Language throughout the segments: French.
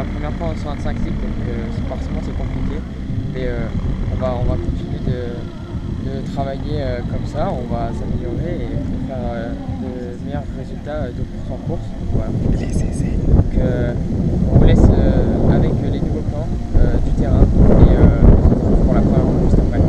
ma première fois en 125 litres, donc forcément c'est compliqué. Mais on va continuer de travailler comme ça, on va s'améliorer et pour faire de meilleurs résultats de course en course. Donc, voilà. Donc on vous laisse avec les nouveaux plans du terrain et on se retrouve pour la première ronde juste après.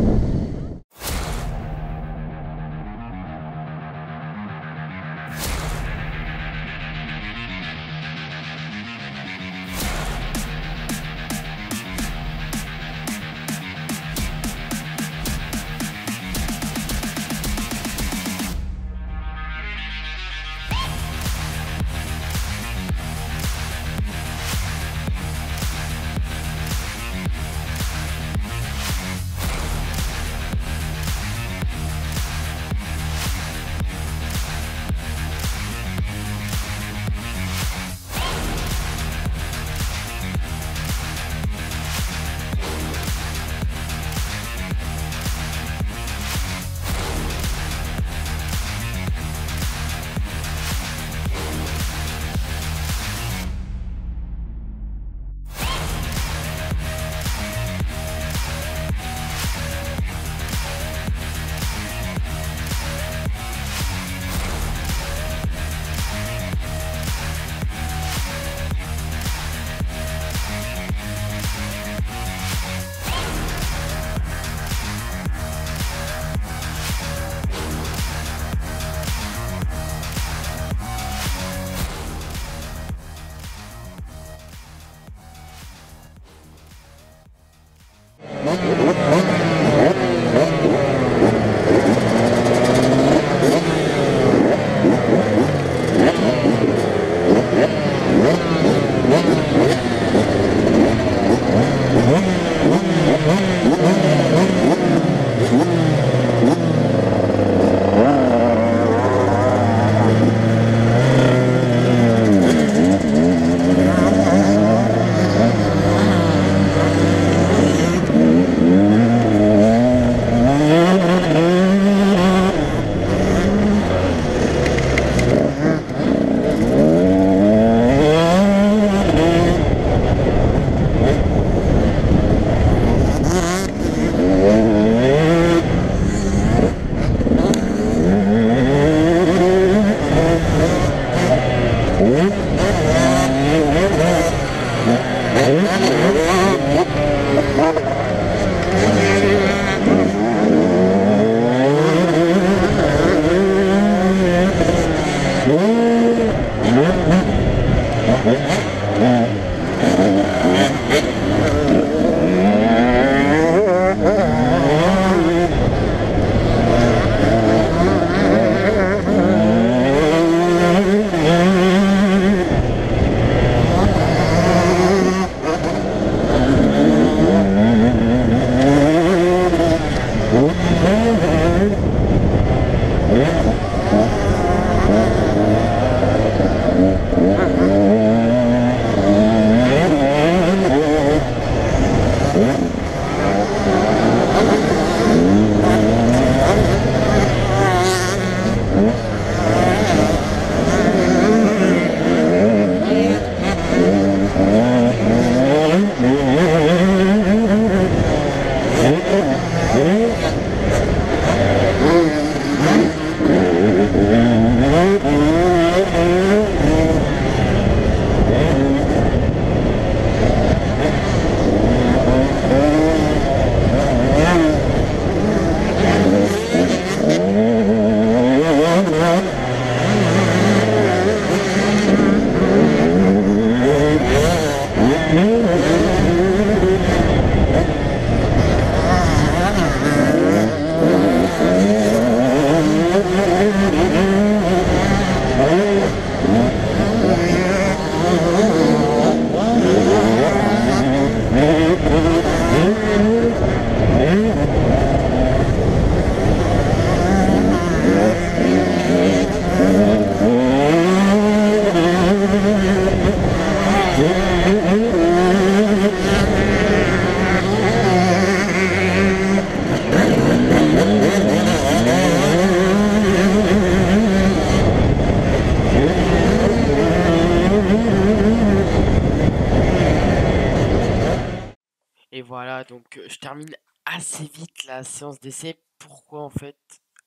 Et voilà, donc je termine assez vite la séance d'essai. Pourquoi en fait?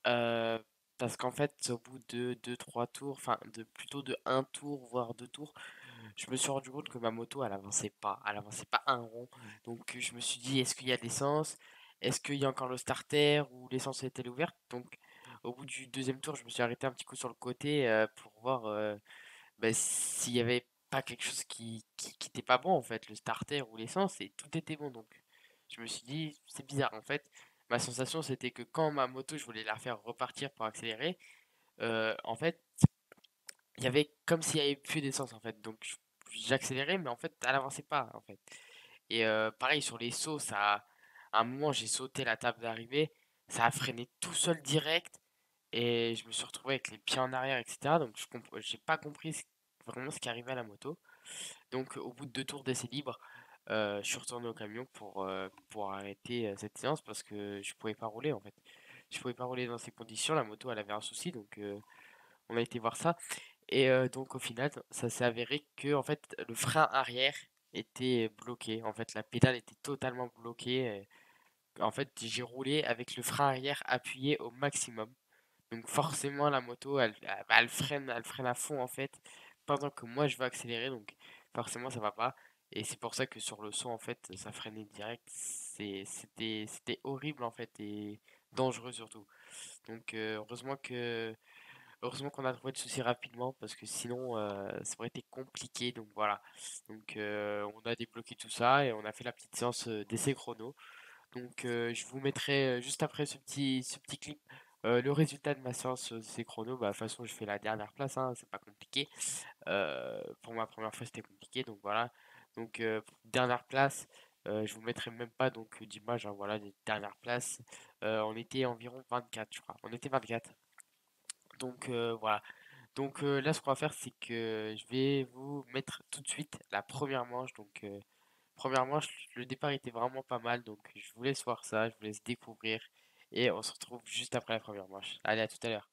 Euh, Parce qu'en fait, au bout de deux trois tours, enfin plutôt de un tour, voire 2 tours, je me suis rendu compte que ma moto, elle avançait pas un rond. Donc je me suis dit, est-ce qu'il y a de l'essence? Est-ce qu'il y a encore le starter ou l'essence est-elle ouverte? Donc au bout du deuxième tour, je me suis arrêté un petit coup sur le côté pour voir bah, s'il y avait pas quelque chose qui était pas bon en fait, le starter ou l'essence, et tout était bon. Donc je me suis dit, c'est bizarre en fait. Ma sensation c'était que quand ma moto, je voulais la faire repartir pour accélérer, en fait, il y avait comme s'il y avait plus d'essence en fait. Donc j'accélérais, mais en fait, elle avançait pas en fait. Et pareil sur les sauts, à un moment j'ai sauté la table d'arrivée, ça a freiné tout seul direct, et je me suis retrouvé avec les pieds en arrière, etc. Donc j'ai pas compris vraiment ce qui arrivait à la moto. Donc au bout de 2 tours d'essai libre, je suis retourné au camion pour arrêter cette séance parce que je pouvais pas rouler en fait. Je pouvais pas rouler dans ces conditions, la moto elle avait un souci, donc on a été voir ça. Et donc au final, ça s'est avéré que en fait le frein arrière était bloqué. En fait, la pédale était totalement bloquée. En fait, j'ai roulé avec le frein arrière appuyé au maximum. Donc forcément, la moto, elle freine à fond en fait, pendant que moi je veux accélérer. Donc forcément, ça va pas. Et c'est pour ça que sur le saut, en fait, ça freinait direct. C'était horrible en fait et dangereux surtout. Donc heureusement qu'on a trouvé le souci rapidement parce que sinon ça aurait été compliqué. Donc voilà. Donc on a débloqué tout ça et on a fait la petite séance d'essai chrono. Donc je vous mettrai juste après ce petit clip le résultat de ma séance d'essai chrono. Bah, de toute façon, je fais la dernière place, hein, c'est pas compliqué. Pour ma première fois, c'était compliqué. Donc voilà. Donc dernière place. Je vous mettrai même pas donc d'image, hein, voilà, les dernières places. On était environ 24, je crois. On était 24. Donc voilà. Donc là, ce qu'on va faire, c'est que je vais vous mettre tout de suite la première manche. Donc première manche, le départ était vraiment pas mal. Donc je vous laisse voir ça, je vous laisse découvrir. Et on se retrouve juste après la première manche. Allez, à tout à l'heure.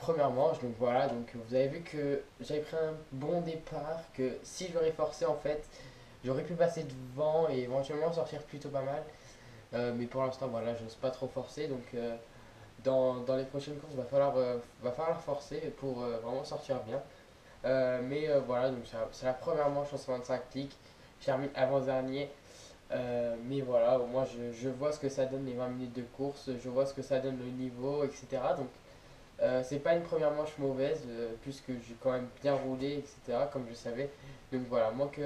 première manche, donc voilà, donc vous avez vu que j'avais pris un bon départ, que si je l'aurais forcé en fait, j'aurais pu passer devant et éventuellement sortir plutôt pas mal. Mais pour l'instant voilà, je n'ose pas trop forcer, donc dans les prochaines courses va falloir forcer pour vraiment sortir bien. Voilà, donc c'est la première manche en 125 clics, je termine avant-dernier. Mais voilà, au moins je vois ce que ça donne les 20 minutes de course, je vois ce que ça donne le niveau, etc. Donc c'est pas une première manche mauvaise, puisque j'ai quand même bien roulé, etc. comme je savais. Donc voilà, manque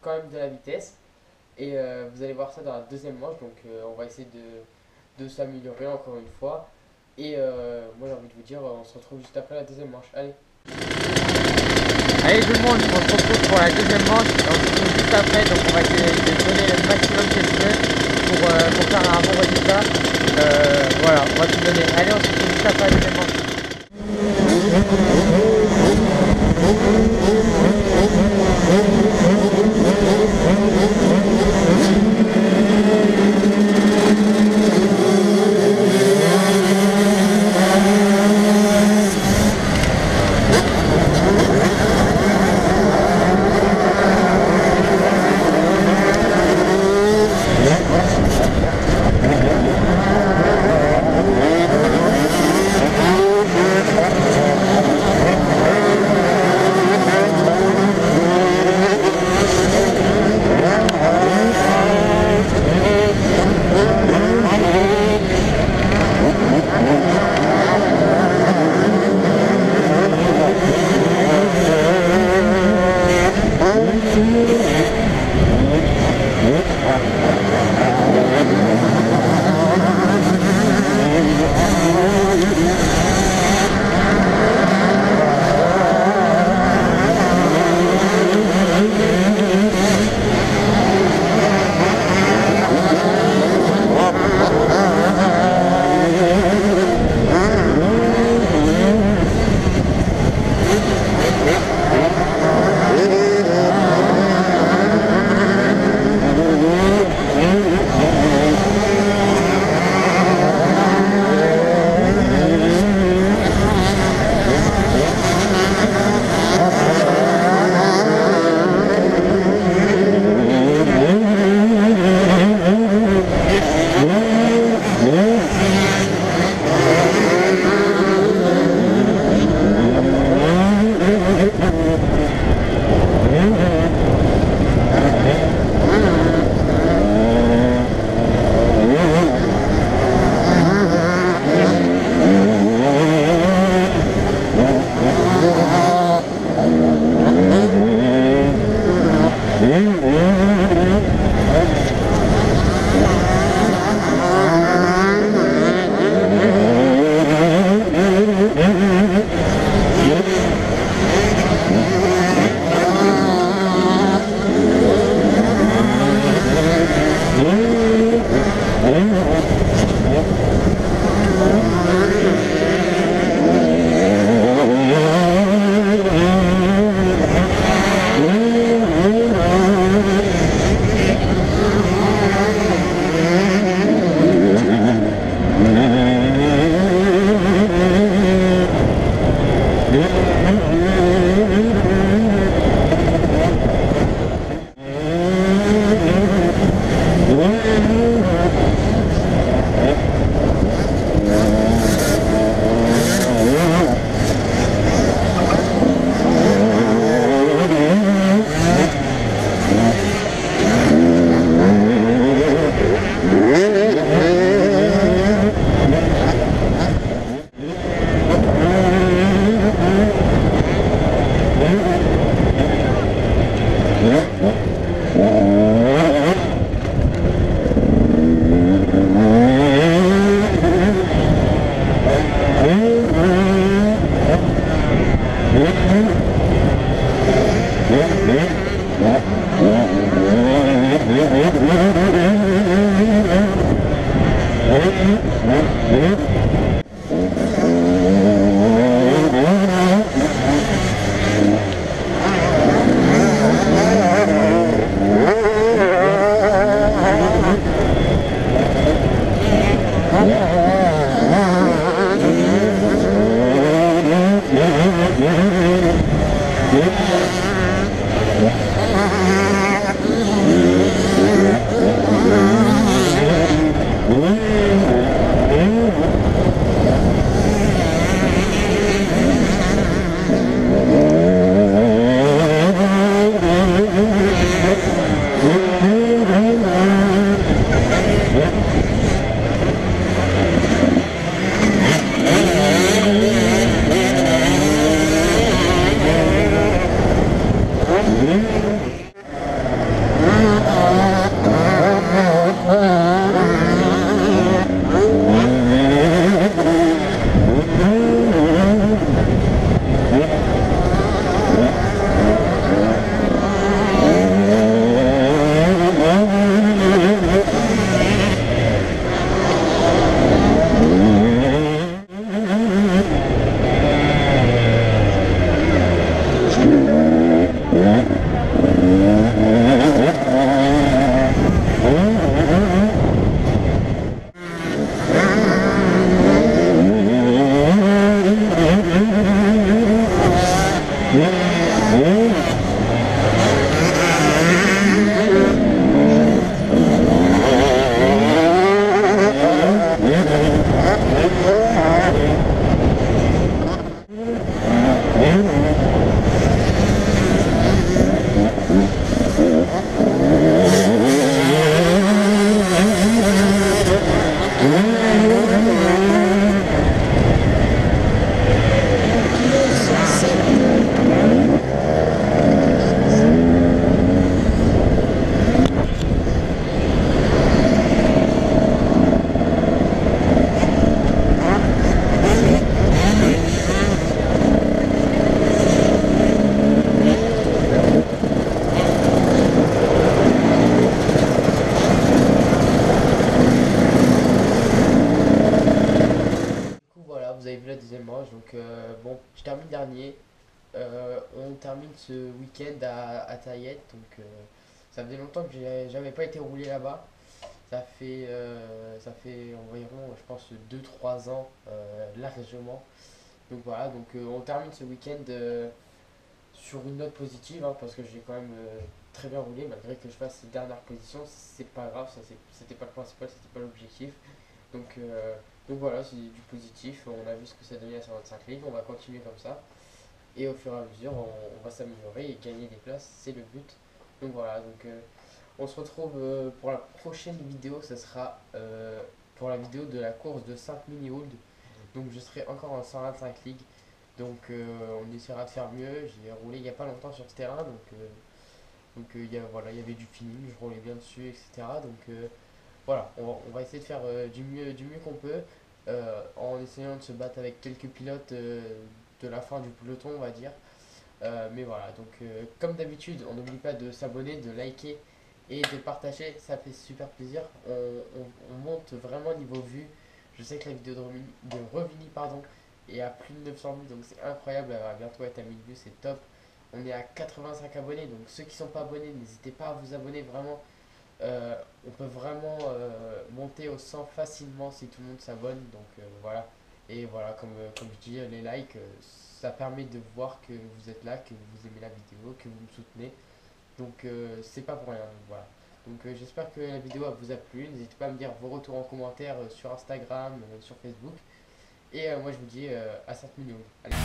quand même de la vitesse. Et vous allez voir ça dans la deuxième manche, donc on va essayer de s'améliorer encore une fois. Et moi j'ai envie de vous dire, on se retrouve juste après la deuxième manche. Allez! Allez tout le monde, on se retrouve pour la deuxième manche, on se retrouve juste après, donc on va essayer de donner le maximum que je peux pour faire un bon résultat. Voilà, on va tout donner. Allez, on se retrouve juste après la deuxième manche. Bon, je termine dernier. On termine ce week-end à Tayet, donc ça faisait longtemps que j'avais pas été roulé là-bas. Ça fait environ, je pense, 2 3 ans largement. Donc voilà, donc on termine ce week-end sur une note positive, hein, parce que j'ai quand même très bien roulé, malgré que je fasse cette dernière position. C'est pas grave, ça c'était pas le principal, c'était pas l'objectif. Donc, euh, donc voilà, c'est du positif. On a vu ce que ça donnait à 125 livres, on va continuer comme ça. Et au fur et à mesure, on va s'améliorer et gagner des places, c'est le but. Donc voilà, on se retrouve pour la prochaine vidéo. Ce sera pour la vidéo de la course de 5 mini-hold. Donc je serai encore en 125 League. Donc on essaiera de faire mieux. J'ai roulé il n'y a pas longtemps sur ce terrain. Voilà, il y avait du feeling, je roulais bien dessus, etc. Voilà, on va essayer de faire du mieux qu'on peut, en essayant de se battre avec quelques pilotes de la fin du peloton, on va dire. Mais voilà, comme d'habitude, on n'oublie pas de s'abonner, de liker et de partager, ça fait super plaisir. On monte vraiment niveau vue. Je sais que la vidéo de Revini, pardon, est à plus de 900 vues, donc c'est incroyable. Elle va bientôt être à 1000 vues, c'est top. On est à 85 abonnés, donc ceux qui ne sont pas abonnés, n'hésitez pas à vous abonner vraiment. On peut vraiment monter au 100 facilement si tout le monde s'abonne. Donc voilà. Et voilà, comme je dis, les likes, ça permet de voir que vous êtes là, que vous aimez la vidéo, que vous me soutenez. Donc c'est pas pour rien. Donc voilà. Donc j'espère que la vidéo vous a plu. N'hésitez pas à me dire vos retours en commentaire sur Instagram, sur Facebook. Et moi je vous dis à 5 millions. Allez.